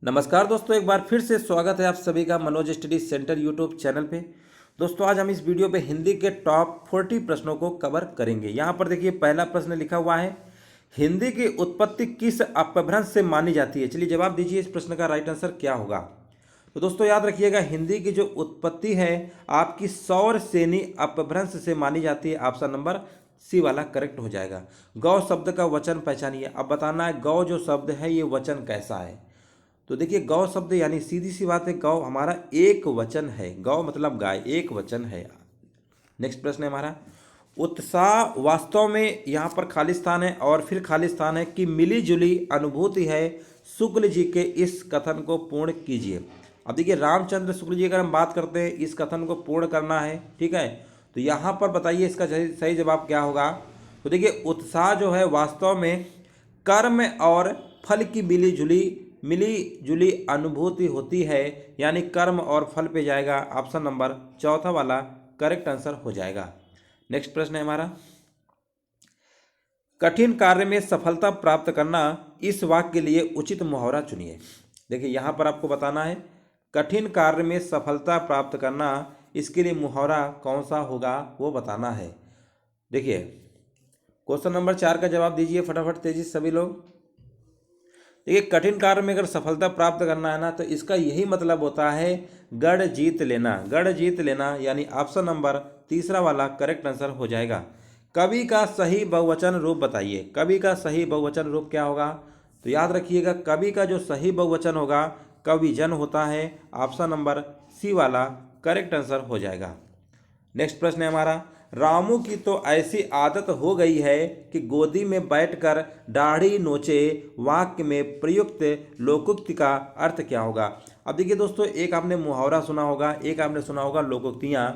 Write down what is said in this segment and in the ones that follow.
नमस्कार दोस्तों, एक बार फिर से स्वागत है आप सभी का Manoj study centre YouTube channel पे। दोस्तों आज हम इस वीडियो पे हिंदी के टॉप 40 प्रश्नों को कवर करेंगे। यहाँ पर देखिए पहला प्रश्न लिखा हुआ है, हिंदी की उत्पत्ति किस अपभ्रंश से मानी जाती है। चलिए जवाब दीजिए, इस प्रश्न का राइट आंसर क्या होगा। तो दोस्तों याद रखिएगा, हिंदी की जो उत्पत्ति है आपकी सौर सेनी अपभ्रंश से मानी जाती है। ऑप्शन नंबर सी वाला करेक्ट हो जाएगा। गौ शब्द का वचन पहचानिए। अब बताना है गौ जो शब्द है ये वचन कैसा है। तो देखिए गौ शब्द यानी सीधी सी बात है, गौ हमारा एक वचन है। गौ मतलब गाय, एक वचन है। नेक्स्ट प्रश्न है हमारा, उत्साह वास्तव में यहाँ पर खाली स्थान है और फिर खाली स्थान है कि मिली जुली अनुभूति है। शुक्ल जी के इस कथन को पूर्ण कीजिए। अब देखिए रामचंद्र शुक्ल जी अगर हम बात करते हैं, इस कथन को पूर्ण करना है, ठीक है। तो यहाँ पर बताइए इसका सही जवाब क्या होगा। तो देखिए उत्साह जो है वास्तव में कर्म और फल की मिली जुली अनुभूति होती है, यानी कर्म और फल पे जाएगा। ऑप्शन नंबर चौथा वाला करेक्ट आंसर हो जाएगा। नेक्स्ट प्रश्न है हमारा, कठिन कार्य में सफलता प्राप्त करना, इस वाक्य के लिए उचित मुहावरा चुनिए। देखिए यहाँ पर आपको बताना है कठिन कार्य में सफलता प्राप्त करना, इसके लिए मुहावरा कौन सा होगा वो बताना है। देखिए क्वेश्चन नंबर 4 का जवाब दीजिए फटाफट तेजी से सभी लोग। देखिए कठिन कार्य में अगर सफलता प्राप्त करना है ना, तो इसका यही मतलब होता है गढ़ जीत लेना। गढ़ जीत लेना यानी ऑप्शन नंबर तीसरा वाला करेक्ट आंसर हो जाएगा। कवि का सही बहुवचन रूप बताइए। कवि का सही बहुवचन रूप क्या होगा। तो याद रखिएगा कवि का जो सही बहुवचन होगा कविजन होता है। ऑप्शन नंबर सी वाला करेक्ट आंसर हो जाएगा। नेक्स्ट प्रश्न है हमारा, रामू की तो ऐसी आदत हो गई है कि गोदी में बैठकर दाढ़ी नोचे, वाक्य में प्रयुक्त लोकोक्ति का अर्थ क्या होगा। अब देखिए दोस्तों, एक आपने मुहावरा सुना होगा, एक आपने सुना होगा लोकोक्तियाँ।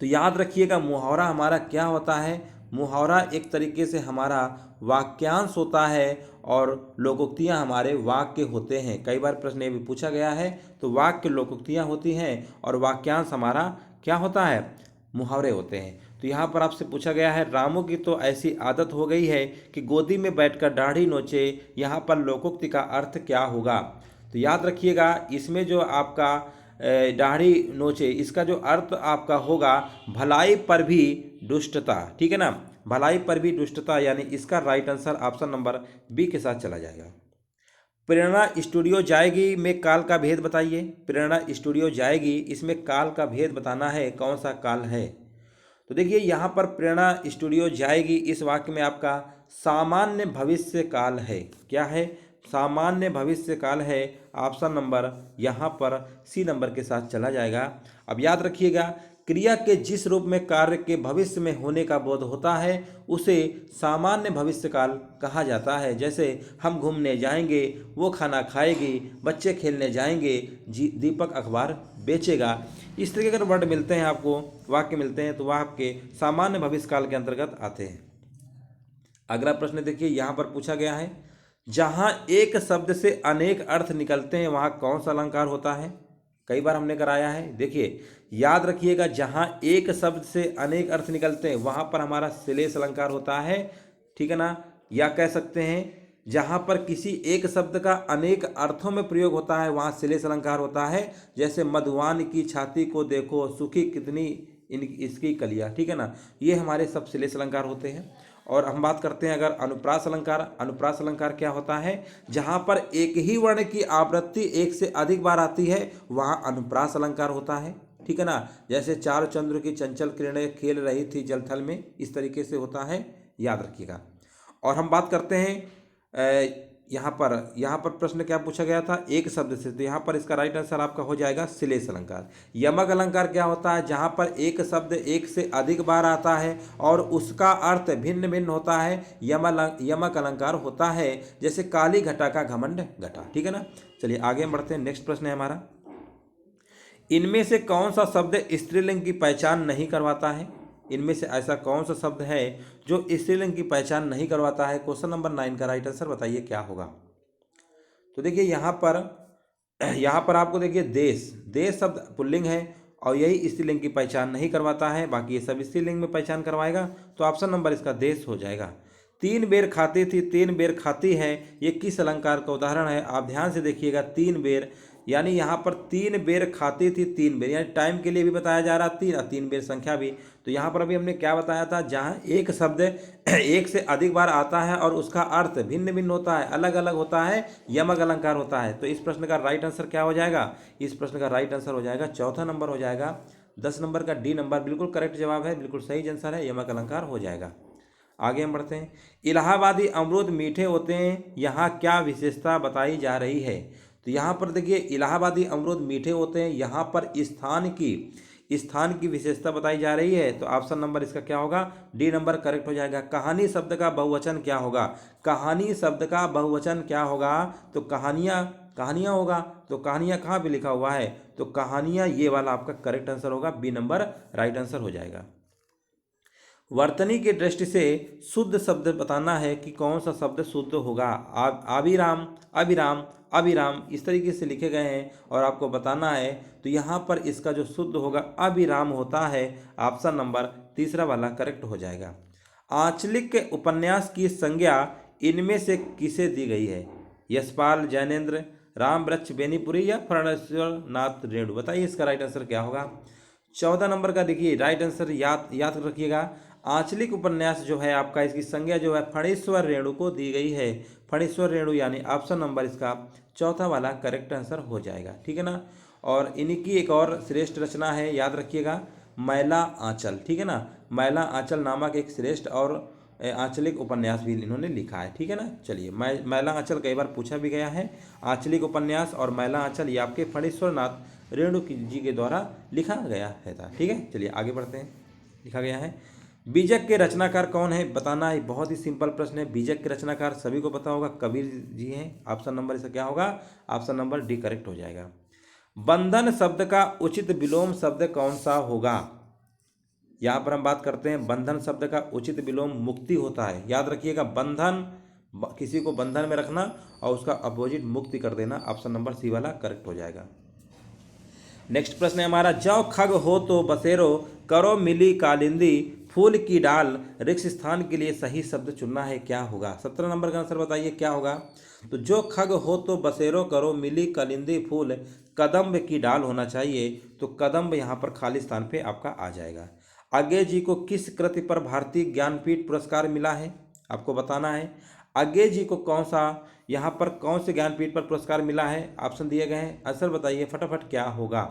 तो याद रखिएगा मुहावरा हमारा क्या होता है। मुहावरा एक तरीके से हमारा वाक्यांश होता है और लोकोक्तियाँ हमारे वाक्य होते हैं। कई बार प्रश्न ये भी पूछा गया है। तो वाक्य लोकोक्तियाँ होती हैं और वाक्यांश हमारा क्या होता है, मुहावरे होते हैं। तो यहाँ पर आपसे पूछा गया है रामू की तो ऐसी आदत हो गई है कि गोदी में बैठकर दाढ़ी नोचे, यहाँ पर लोकोक्ति का अर्थ क्या होगा। तो याद रखिएगा इसमें जो आपका दाढ़ी नोचे, इसका जो अर्थ आपका होगा भलाई पर भी दुष्टता, ठीक है ना। भलाई पर भी दुष्टता यानी इसका right answer option number B के साथ चला जाएगा। प्रेरणा स्टूडियो जाएगी में काल का भेद बताइए। प्रेरणा स्टूडियो जाएगी, इसमें काल का भेद बताना है, कौन सा काल है। तो देखिए यहाँ पर प्रेरणा स्टूडियो जाएगी, इस वाक्य में आपका सामान्य भविष्य काल है। क्या है, सामान्य भविष्य काल है। ऑप्शन नंबर यहाँ पर सी नंबर के साथ चला जाएगा। अब याद रखिएगा क्रिया के जिस रूप में कार्य के भविष्य में होने का बोध होता है उसे सामान्य भविष्य काल कहा जाता है। जैसे हम घूमने जाएंगे, वो खाना खाएगी, बच्चे खेलने जाएंगे, दीपक अखबार बेचेगा। इस तरीके के अगर वर्ड मिलते हैं आपको, वाक्य मिलते हैं, तो वह आपके सामान्य भविष्य काल के अंतर्गत आते हैं। अगला प्रश्न देखिए यहाँ पर पूछा गया है, जहाँ एक शब्द से अनेक अर्थ निकलते हैं वहाँ कौन सा अलंकार होता है। कई बार हमने कराया है। देखिए याद रखिएगा जहाँ एक शब्द से अनेक अर्थ निकलते हैं वहाँ पर हमारा श्लेष अलंकार होता है, ठीक है ना। या कह सकते हैं जहाँ पर किसी एक शब्द का अनेक अर्थों में प्रयोग होता है वहाँ श्लेष अलंकार होता है। जैसे मधुवान की छाती को देखो, सुखी कितनी इसकी कलियाँ, ठीक है ना। ये हमारे सब श्लेष अलंकार होते हैं। और हम बात करते हैं अगर अनुप्रास अलंकार। अनुप्रास अलंकार क्या होता है, जहाँ पर एक ही वर्ण की आवृत्ति एक से अधिक बार आती है वहाँ अनुप्रास अलंकार होता है, ठीक है ना। जैसे चार चंद्र की चंचल किरणें खेल रही थी जलथल में, इस तरीके से होता है, याद रखिएगा। और हम बात करते हैं यहाँ पर प्रश्न क्या पूछा गया था, एक शब्द से। तो यहाँ पर इसका राइट आंसर आपका हो जाएगा श्लेष अलंकार। यमक अलंकार क्या होता है, जहाँ पर एक शब्द एक से अधिक बार आता है और उसका अर्थ भिन्न भिन्न होता है, यमक अलंकार होता है। जैसे काली घटा का घमंड घटा, ठीक है ना। चलिए आगे बढ़ते हैं। नेक्स्ट प्रश्न है हमारा, इनमें से कौन सा शब्द स्त्रीलिंग की पहचान नहीं करवाता है। इनमें से ऐसा कौन सा शब्द है जो स्त्रीलिंग की पहचान नहीं करवाता है। क्वेश्चन नंबर 9 का राइट आंसर बताइए क्या होगा। तो देखिए यहाँ पर आपको देखिए देश शब्द पुल्लिंग है और यही स्त्रीलिंग की पहचान नहीं करवाता है, बाकी ये सब स्त्रीलिंग में पहचान करवाएगा। तो ऑप्शन नंबर इसका देश हो जाएगा। तीन बेर खाती थी, तीन बेर खाती है, ये किस अलंकार का उदाहरण है? आप ध्यान से देखिएगा, तीन बेर यानी यहाँ पर तीन बेर खाती थी, तीन बेर यानी टाइम के लिए भी बताया जा रहा तीन, और तीन बेर संख्या भी। तो यहाँ पर अभी हमने क्या बताया था, जहाँ एक शब्द एक से अधिक बार आता है और उसका अर्थ भिन्न भिन्न होता है, अलग अलग होता है, यमक अलंकार होता है। तो इस प्रश्न का राइट आंसर क्या हो जाएगा? इस प्रश्न का राइट आंसर हो जाएगा चौथा नंबर हो जाएगा, 10 नंबर का डी नंबर बिल्कुल करेक्ट जवाब है, बिल्कुल सही आंसर है, यमक अलंकार हो जाएगा। आगे हम बढ़ते हैं। इलाहाबादी अमरूद मीठे होते हैं, यहाँ क्या विशेषता बताई जा रही है? तो यहाँ पर देखिए, इलाहाबादी अमरूद मीठे होते हैं, यहाँ पर स्थान की विशेषता बताई जा रही है। तो ऑप्शन नंबर इसका क्या होगा? डी नंबर करेक्ट हो जाएगा। कहानी शब्द का बहुवचन क्या होगा? कहानी शब्द का बहुवचन क्या होगा? तो कहानियाँ होगा। तो कहानियाँ कहाँ पे लिखा हुआ है? तो कहानियाँ, ये वाला आपका करेक्ट आंसर होगा, बी नंबर राइट आंसर हो जाएगा। वर्तनी की दृष्टि से शुद्ध शब्द बताना है कि कौन सा शब्द शुद्ध होगा। अभिराम, अभिराम, अभिराम इस तरीके से लिखे गए हैं और आपको बताना है। तो यहाँ पर इसका जो शुद्ध होगा अभिराम होता है, ऑप्शन नंबर तीसरा वाला करेक्ट हो जाएगा। आंचलिक उपन्यास की संज्ञा इनमें से किसे दी गई है? यशपाल जैनेन्द्र, राम वृक्ष बेनीपुरी या फणेश्वर नाथ रेणु? बताइए इसका राइट आंसर क्या होगा? 14 नंबर का देखिए राइट आंसर याद रखिएगा। आंचलिक उपन्यास जो है आपका, इसकी संज्ञा जो है फणेश्वर रेणु को दी गई है, फणेश्वर रेणु, यानी ऑप्शन नंबर इसका चौथा वाला करेक्ट आंसर हो जाएगा। ठीक है ना। और इनकी एक और श्रेष्ठ रचना है, याद रखिएगा, मैला आंचल। ठीक है ना। मैला आंचल नामक एक श्रेष्ठ और आंचलिक उपन्यास भी इन्होंने लिखा है। ठीक है ना। चलिए, मैला आंचल कई बार पूछा भी गया है। आंचलिक उपन्यास और मैला आंचल ये आपके फणेश्वर नाथ रेणु जी के द्वारा लिखा गया है था। ठीक है, चलिए आगे बढ़ते हैं। लिखा गया है, बीजक के रचनाकार कौन है? बताना है, बहुत ही सिंपल प्रश्न है। बीजक के रचनाकार सभी को पता होगा, कबीर जी हैं। ऑप्शन नंबर इसका क्या होगा? ऑप्शन नंबर डी करेक्ट हो जाएगा। बंधन शब्द का उचित विलोम शब्द कौन सा होगा? यहाँ पर हम बात करते हैं, बंधन शब्द का उचित विलोम मुक्ति होता है। याद रखिएगा, बंधन, किसी को बंधन में रखना और उसका अपोजिट मुक्ति कर देना। ऑप्शन नंबर सी वाला करेक्ट हो जाएगा। नेक्स्ट प्रश्न है हमारा, जौ खग हो तो बसेरो, करो मिली कालिंदी, फूल की डाल, रिक्त स्थान के लिए सही शब्द चुनना है, क्या होगा? 17 नंबर का आंसर बताइए क्या होगा? तो जो खग हो तो बसेरो, करो मिली कालिंदी, फूल कदम्ब की डाल होना चाहिए। तो कदम्ब यहाँ पर खाली स्थान पे आपका आ जाएगा। अज्ञे जी को किस कृति पर भारतीय ज्ञानपीठ पुरस्कार मिला है? आपको बताना है, अज्ञे जी को यहाँ पर कौन से ज्ञानपीठ पर पुरस्कार मिला है? ऑप्शन दिए गए हैं, आंसर बताइए फटाफट क्या होगा?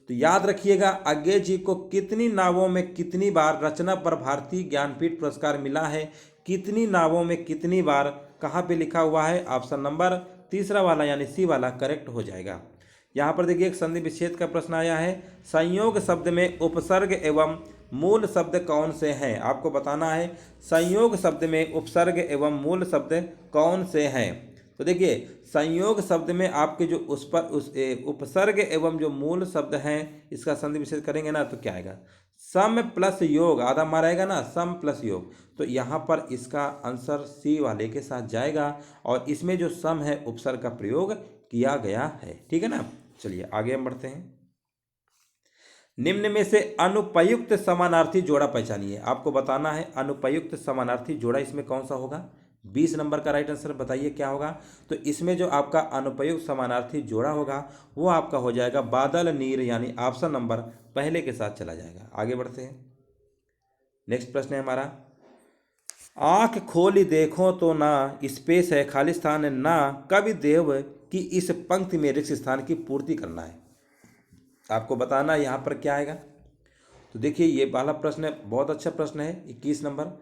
तो याद रखिएगा, अज्ञे जी को कितनी नावों में कितनी बार रचना पर भारतीय ज्ञानपीठ पुरस्कार मिला है? कितनी नावों में कितनी बार, कहाँ पे लिखा हुआ है? ऑप्शन नंबर तीसरा वाला यानी सी वाला करेक्ट हो जाएगा। यहाँ पर देखिए एक संधि विच्छेद का प्रश्न आया है, संयोग शब्द में उपसर्ग एवं मूल शब्द कौन से हैं? आपको बताना है, संयोग शब्द में उपसर्ग एवं मूल शब्द कौन से हैं? तो देखिए, संयोग शब्द में आपके जो उपसर्ग एवं जो मूल शब्द हैं, इसका संधि विच्छेद करेंगे ना तो क्या आएगा? सम प्लस योग, आधा मारा आएगा ना, सम प्लस योग। तो यहाँ पर इसका आंसर सी वाले के साथ जाएगा और इसमें जो सम है उपसर्ग का प्रयोग किया गया है। ठीक है ना। चलिए आगे हम बढ़ते हैं। निम्न में से अनुपयुक्त समानार्थी जोड़ा पहचानिए। आपको बताना है अनुपयुक्त समानार्थी जोड़ा इसमें कौन सा होगा? 20 नंबर का राइट आंसर बताइए क्या होगा? तो इसमें जो आपका अनुपयुक्त समानार्थी जोड़ा होगा वो आपका हो जाएगा बादल नीर, यानी ऑप्शन नंबर पहले के साथ चला जाएगा। आगे बढ़ते हैं। नेक्स्ट प्रश्न है हमारा, आंख खोली देखो तो ना, स्पेस है खाली स्थान है ना, कवि देव की इस पंक्ति में रिक्त स्थान की पूर्ति करना है। आपको बताना यहाँ पर क्या आएगा? तो देखिए, ये वाला प्रश्न बहुत अच्छा प्रश्न है, 21 नंबर।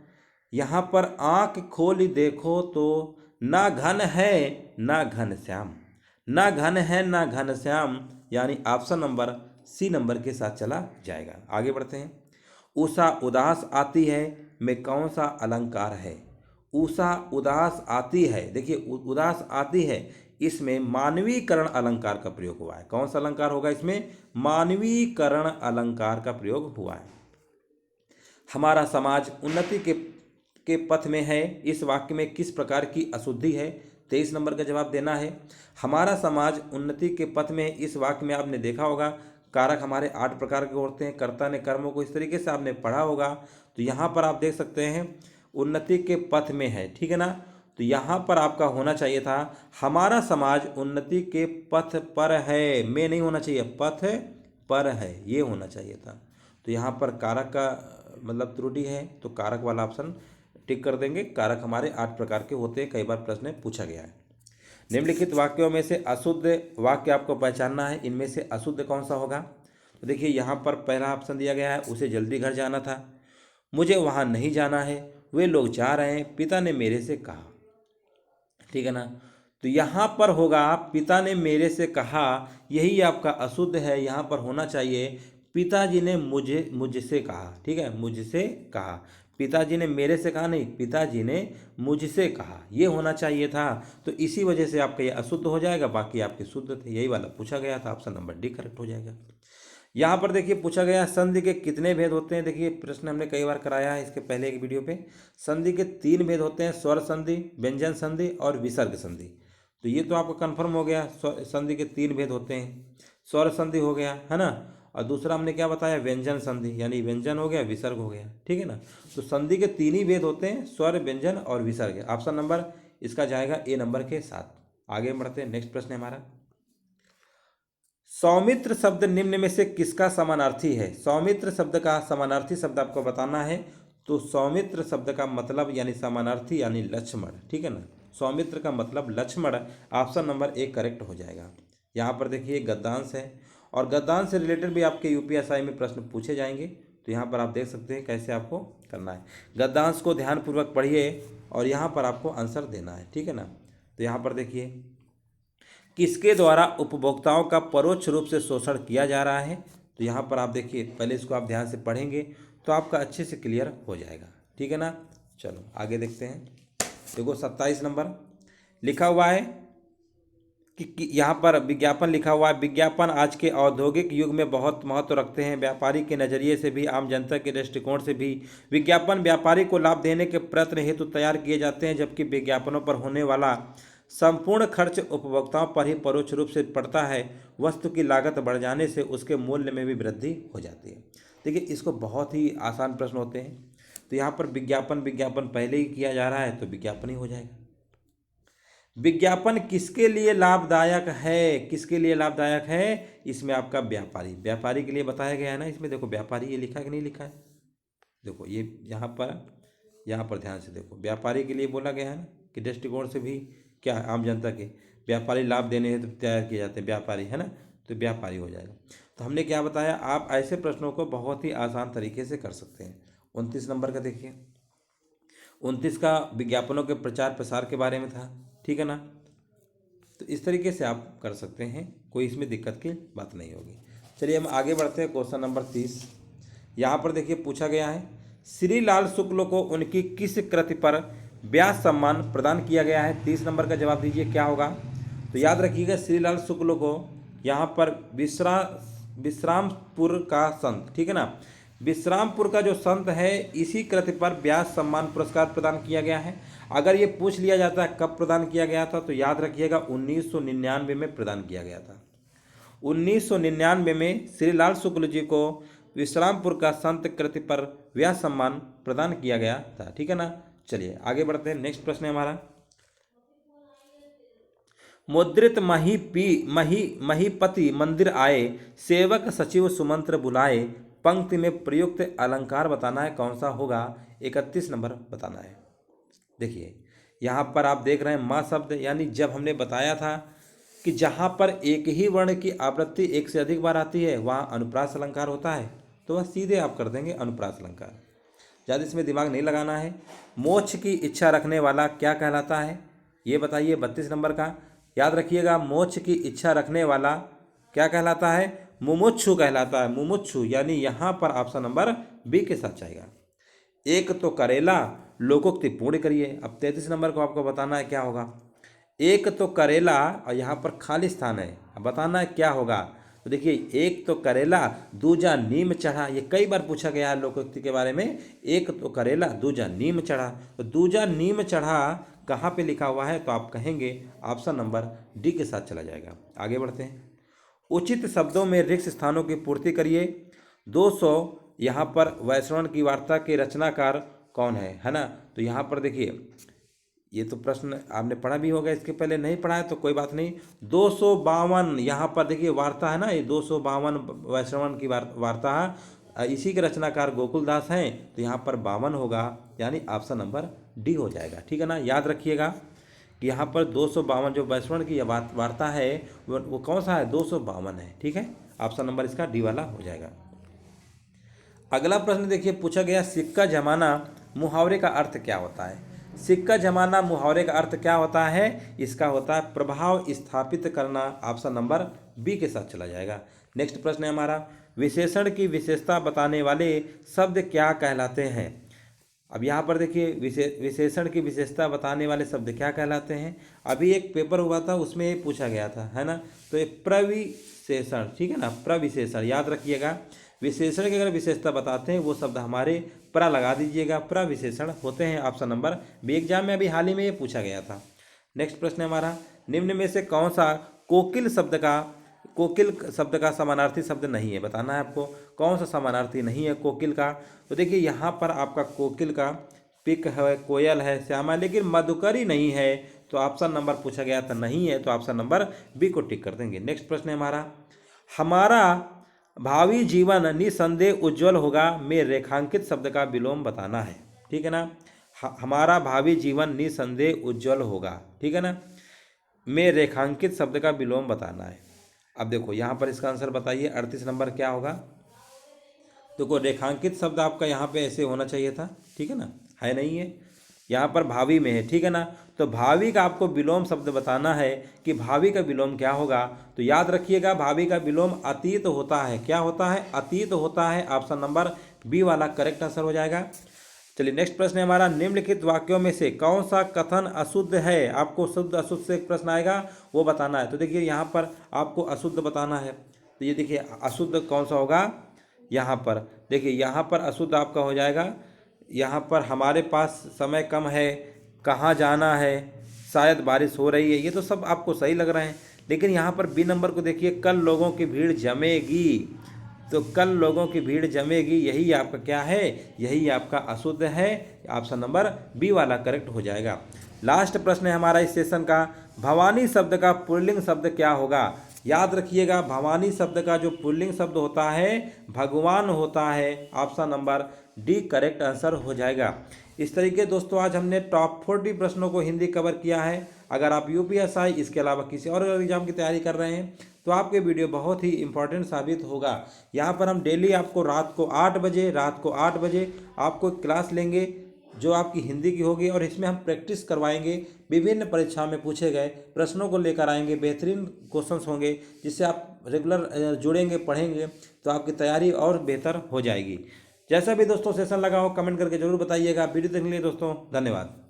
यहाँ पर आंख खोली देखो तो ना घन है ना घन श्याम, ना घन है ना घन श्याम, यानी ऑप्शन नंबर सी नंबर के साथ चला जाएगा। आगे बढ़ते हैं। उषा उदास आती है में कौन सा अलंकार है? उषा उदास आती है, देखिए उदास आती है, इसमें मानवीकरण अलंकार का प्रयोग हुआ है। कौन सा अलंकार होगा इसमें? मानवीकरण अलंकार का प्रयोग हुआ है। हमारा समाज उन्नति के पथ में है, इस वाक्य में किस प्रकार की अशुद्धि है? 23 नंबर का जवाब देना है। हमारा समाज उन्नति के पथ में, इस वाक्य में आपने देखा होगा कारक हमारे 8 प्रकार के होते हैं, कर्ता ने कर्मों को इस तरीके से आपने पढ़ा होगा। तो यहाँ पर आप देख सकते हैं उन्नति के पथ में है, ठीक है ना। तो यहाँ पर आपका होना चाहिए था हमारा समाज उन्नति के पथ पर है, में नहीं होना चाहिए, पथ पर है, ये होना चाहिए था। तो यहाँ पर कारक का मतलब त्रुटि है, तो कारक वाला ऑप्शन टिक कर देंगे। कारक हमारे 8 प्रकार के होते हैं, कई बार प्रश्न में पूछा गया है। निम्नलिखित वाक्यों में से अशुद्ध वाक्य आपको पहचानना है, इनमें से अशुद्ध कौन सा होगा। तो देखिए यहाँ पर पहला ऑप्शन दिया गया है, उसे जल्दी घर जाना था, मुझे वहाँ नहीं जाना है, वे लोग जा रहे हैं, पिता ने मेरे से कहा, ठीक है ना। तो यहाँ पर होगा पिता ने मेरे से कहा, यही आपका अशुद्ध है। यहाँ पर होना चाहिए पिताजी ने मुझसे कहा, ठीक है, मुझसे कहा। पिताजी ने मेरे से कहा नहीं, पिताजी ने मुझसे कहा, ये होना चाहिए था। तो इसी वजह से आपका ये अशुद्ध हो जाएगा, बाकी आपके शुद्ध थे, यही वाला पूछा गया था। ऑप्शन नंबर डी करेक्ट हो जाएगा। यहाँ पर देखिए पूछा गया संधि के कितने भेद होते हैं। देखिए प्रश्न हमने कई बार कराया है इसके पहले एक वीडियो पे। संधि के 3 भेद होते हैं, स्वर संधि, व्यंजन संधि और विसर्ग संधि। तो ये तो आपको कंफर्म हो गया, संधि के 3 भेद होते हैं। स्वर संधि हो गया, है ना, और दूसरा हमने क्या बताया, व्यंजन संधि, यानी व्यंजन हो गया, विसर्ग हो गया, ठीक है ना। तो संधि के 3 ही भेद होते हैं, स्वर, व्यंजन और विसर्ग। ऑप्शन नंबर इसका जाएगा ए नंबर के साथ। आगे बढ़ते हैं, नेक्स्ट प्रश्न है हमारा। सौमित्र शब्द निम्न में से किसका समानार्थी है। सौमित्र शब्द का समानार्थी शब्द आपको बताना है। तो सौमित्र शब्द का मतलब यानी समानार्थी यानी लक्ष्मण, ठीक है ना। सौमित्र का मतलब Lakshman, option number A correct हो जाएगा। यहाँ पर देखिए गद्यांश है, और गद्यांश से रिलेटेड भी आपके यूपीएसआई में प्रश्न पूछे जाएंगे। तो यहाँ पर आप देख सकते हैं कैसे आपको करना है। गद्यांश को ध्यानपूर्वक पढ़िए और यहाँ पर आपको आंसर देना है, ठीक है ना। तो यहाँ पर देखिए किसके द्वारा उपभोक्ताओं का परोक्ष रूप से शोषण किया जा रहा है। तो यहाँ पर आप देखिए, पहले इसको आप ध्यान से पढ़ेंगे तो आपका अच्छे से क्लियर हो जाएगा, ठीक है ना। चलो आगे देखते हैं। देखो 27 नंबर लिखा हुआ है कि यहाँ पर विज्ञापन लिखा हुआ है। विज्ञापन आज के औद्योगिक युग में बहुत महत्व रखते हैं। व्यापारी के नज़रिए से भी, आम जनता के दृष्टिकोण से भी विज्ञापन व्यापारी को लाभ देने के प्रयत्न हेतु तैयार किए जाते हैं, जबकि विज्ञापनों पर होने वाला संपूर्ण खर्च उपभोक्ताओं पर ही परोक्ष रूप से पड़ता है। वस्तु की लागत बढ़ जाने से उसके मूल्य में भी वृद्धि हो जाती है। देखिए इसको बहुत ही आसान प्रश्न होते हैं। तो यहाँ पर विज्ञापन पहले ही किया जा रहा है, तो विज्ञापन ही हो जाएगा। विज्ञापन किसके लिए लाभदायक है, किसके लिए लाभदायक है, इसमें आपका व्यापारी के लिए बताया गया है ना। इसमें देखो व्यापारी ये लिखा है कि नहीं लिखा है, देखो ये यहाँ पर ध्यान से देखो, व्यापारी के लिए बोला गया है ना, कि दृष्टिकोण से भी क्या है, आम जनता के व्यापारी लाभ देने हेतु तो तैयार किए जाते हैं, व्यापारी, है ना। तो व्यापारी हो जाएगा। तो हमने क्या बताया, आप ऐसे प्रश्नों को बहुत ही आसान तरीके से कर सकते हैं। 29 नंबर का देखिए, 29 का विज्ञापनों के प्रचार प्रसार के बारे में था, ठीक है ना। तो इस तरीके से आप कर सकते हैं, कोई इसमें दिक्कत की बात नहीं होगी। चलिए हम आगे बढ़ते हैं। क्वेश्चन नंबर 30 यहाँ पर देखिए पूछा गया है, श्री लाल शुक्ल को उनकी किस कृति पर व्यास सम्मान प्रदान किया गया है। 30 नंबर का जवाब दीजिए क्या होगा। तो याद रखिएगा, श्री लाल शुक्ल को यहाँ पर विश्रामपुर का संत, ठीक है ना, विश्रामपुर का जो संत है, इसी कृति पर व्यास सम्मान पुरस्कार प्रदान किया गया है। अगर ये पूछ लिया जाता है कब प्रदान किया गया था, तो याद रखिएगा 1999 में प्रदान किया गया था। 1999 में श्री लाल शुक्ल जी को विश्रामपुर का संत कृति पर व्यास सम्मान प्रदान किया गया था, ठीक है ना। चलिए आगे बढ़ते हैं। नेक्स्ट प्रश्न है हमारा, मुद्रित महीपति मंदिर आए, सेवक सचिव सुमंत्र बुलाए, पंक्ति में प्रयुक्त अलंकार बताना है, कौन सा होगा। 31 नंबर बताना है। देखिए यहाँ पर आप देख रहे हैं माँ शब्द, यानी जब हमने बताया था कि जहाँ पर एक ही वर्ण की आवृत्ति एक से अधिक बार आती है वहाँ अनुप्रास अलंकार होता है, तो वह सीधे आप कर देंगे अनुप्रास अलंकार, ज़्यादा इसमें दिमाग नहीं लगाना है। मोक्ष की इच्छा रखने वाला क्या कहलाता है, ये बताइए। 32 नंबर का याद रखिएगा, मोक्ष की इच्छा रखने वाला क्या कहलाता है, मुमुक्षु कहलाता है। मुमुक्षु यानी यहाँ पर ऑप्शन नंबर बी के साथ जाएगा। एक तो करेला, लोकोक्ति पूर्ण करिए। अब 33 नंबर को आपको बताना है क्या होगा। एक तो करेला और यहाँ पर खाली स्थान है, अब बताना है क्या होगा। तो देखिए एक तो करेला, दूजा नीम चढ़ा, ये कई बार पूछा गया है लोकोक्ति के बारे में। एक तो करेला, दूजा नीम चढ़ा, तो दूजा नीम चढ़ा कहाँ पे लिखा हुआ है, तो आप कहेंगे ऑप्शन नंबर डी के साथ चला जाएगा। आगे बढ़ते हैं। उचित शब्दों में रिक्त स्थानों की पूर्ति करिए। 200 यहाँ पर वैश्रवण की वार्ता के रचनाकार कौन है ना। तो यहाँ पर देखिए, ये तो प्रश्न आपने पढ़ा भी होगा, इसके पहले नहीं पढ़ा है तो कोई बात नहीं। 252 यहाँ पर देखिए वार्ता है ना, ये 252 वैश्रवण की वार्ता है, इसी के रचनाकार गोकुलदास हैं, तो यहाँ पर 52 होगा, यानी ऑप्शन नंबर डी हो जाएगा। ठीक है ना, याद रखिएगा कि यहाँ पर 252 जो वैश्रवण की वार्ता है वो कौन सा है, 252 है। ठीक है, ऑप्शन नंबर इसका डी वाला हो जाएगा। अगला प्रश्न देखिए पूछा गया, सिक्का जमाना मुहावरे का अर्थ क्या होता है। सिक्का जमाना मुहावरे का अर्थ क्या होता है, इसका होता है प्रभाव स्थापित करना, ऑप्शन नंबर बी के साथ चला जाएगा। नेक्स्ट प्रश्न है हमारा, विशेषण की विशेषता बताने वाले शब्द क्या कहलाते हैं। अब यहाँ पर देखिए विशेषण की विशेषता बताने वाले शब्द क्या कहलाते हैं। अभी एक पेपर हुआ था उसमें ये पूछा गया था, है ना, तो ये प्रविशेषण, ठीक है ना, प्रविशेषण याद रखिएगा। विशेषण की अगर विशेषता बताते हैं वो शब्द हमारे प्रा लगा दीजिएगा, प्रविशेषण होते हैं, ऑप्शन नंबर बी। एग्जाम में अभी हाल ही में ये पूछा गया था। नेक्स्ट प्रश्न है हमारा, निम्न में से कौन सा कोकिल शब्द का समानार्थी शब्द नहीं है, बताना है आपको कौन सा समानार्थी नहीं है कोकिल का। तो देखिए यहाँ पर आपका कोकिल का पिक है, कोयल है, श्यामा, लेकिन मधुकरी नहीं है, तो ऑप्शन नंबर पूछा गया था नहीं है, तो ऑप्शन नंबर बी को टिक कर देंगे। नेक्स्ट प्रश्न है हमारा, हमारा भावी जीवन निसंदेह उज्जवल होगा में रेखांकित शब्द का विलोम बताना है। ठीक है ना, हमारा भावी जीवन निसंदेह उज्जवल होगा, ठीक है ना, में रेखांकित शब्द का विलोम बताना है। अब देखो यहाँ पर इसका आंसर बताइए, 38 नंबर क्या होगा। देखो रेखांकित शब्द आपका यहाँ पे ऐसे होना चाहिए था, ठीक है ना, है नहीं है, यहाँ पर भावी में है, ठीक है ना, तो भावी का आपको विलोम शब्द बताना है कि भावी का विलोम क्या होगा। तो याद रखिएगा भावी का विलोम अतीत होता है, क्या होता है, अतीत होता है, ऑप्शन नंबर बी वाला करेक्ट आंसर हो जाएगा। चलिए नेक्स्ट प्रश्न है हमारा, निम्नलिखित वाक्यों में से कौन सा कथन अशुद्ध है। आपको शुद्ध अशुद्ध से एक प्रश्न आएगा वो बताना है। तो देखिए यहाँ पर आपको अशुद्ध बताना है, तो ये देखिए अशुद्ध कौन सा होगा, यहाँ पर देखिए, यहाँ पर अशुद्ध आपका हो जाएगा, यहाँ पर हमारे पास समय कम है, कहाँ जाना है, शायद बारिश हो रही है, ये तो सब आपको सही लग रहे हैं। लेकिन यहाँ पर बी नंबर को देखिए, कल लोगों की भीड़ जमेगी, तो कल लोगों की भीड़ जमेगी, यही आपका क्या है, यही आपका अशुद्ध है, ऑप्शन नंबर बी वाला करेक्ट हो जाएगा। लास्ट प्रश्न है हमारा इस सेशन का, भवानी शब्द का पुल्लिंग शब्द क्या होगा। याद रखिएगा भवानी शब्द का जो पुल्लिंग शब्द होता है भगवान होता है, option number D correct answer हो जाएगा। इस तरीके दोस्तों आज हमने टॉप 40 प्रश्नों को हिंदी कवर किया है। अगर आप यूपीएसआई इसके अलावा किसी और एग्जाम की तैयारी कर रहे हैं तो आपके वीडियो बहुत ही इंपॉर्टेंट साबित होगा। यहाँ पर हम डेली आपको रात को 8 बजे आपको क्लास लेंगे जो आपकी हिंदी की होगी, और इसमें हम प्रैक्टिस करवाएंगे, विभिन्न परीक्षाओं में पूछे गए प्रश्नों को लेकर आएंगे, बेहतरीन क्वेश्चंस होंगे, जिससे आप रेगुलर जुड़ेंगे, पढ़ेंगे तो आपकी तैयारी और बेहतर हो जाएगी। जैसा भी दोस्तों सेशन लगा हो कमेंट करके जरूर बताइएगा। वीडियो देखने के लिए दोस्तों धन्यवाद।